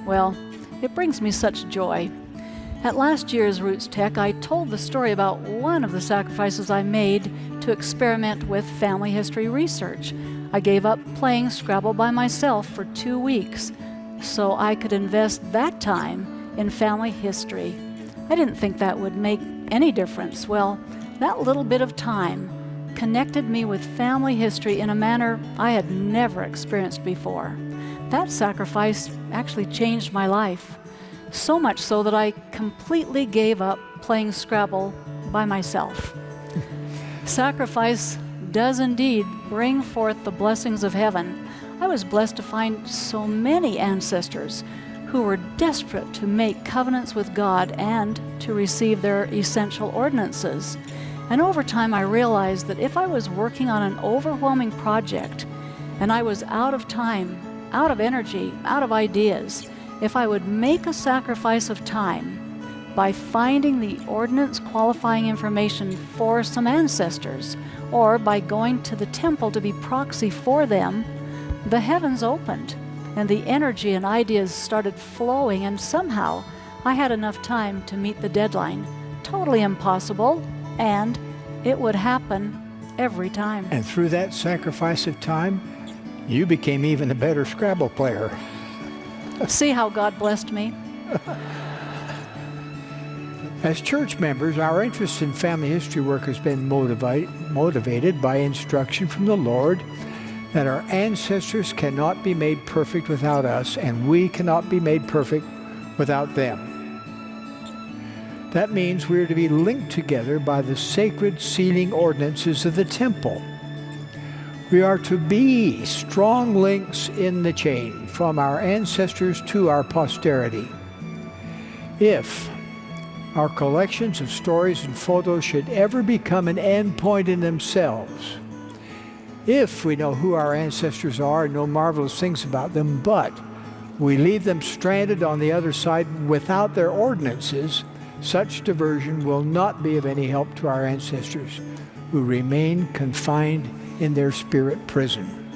Well, it brings me such joy. At last year's RootsTech, I told the story about one of the sacrifices I made to experiment with family history research. I gave up playing Scrabble by myself for 2 weeks so I could invest that time in family history. I didn't think that would make any difference. Well, that little bit of time connected me with family history in a manner I had never experienced before. That sacrifice actually changed my life. So much so that I completely gave up playing Scrabble by myself. Sacrifice does indeed bring forth the blessings of heaven. I was blessed to find so many ancestors who were desperate to make covenants with God and to receive their essential ordinances. And over time I realized that if I was working on an overwhelming project and I was out of time, out of energy, out of ideas, if I would make a sacrifice of time by finding the ordinance qualifying information for some ancestors, or by going to the temple to be proxy for them, the heavens opened and the energy and ideas started flowing, and somehow I had enough time to meet the deadline. Totally impossible, and it would happen every time. And through that sacrifice of time, you became even a better Scrabble player. See how God blessed me? As church members, our interest in family history work has been motivated by instruction from the Lord that our ancestors cannot be made perfect without us, and we cannot be made perfect without them. That means we are to be linked together by the sacred sealing ordinances of the temple. We are to be strong links in the chain from our ancestors to our posterity. If our collections of stories and photos should ever become an end point in themselves, if we know who our ancestors are and know marvelous things about them, but we leave them stranded on the other side without their ordinances, such diversion will not be of any help to our ancestors who remain confined in their spirit prison.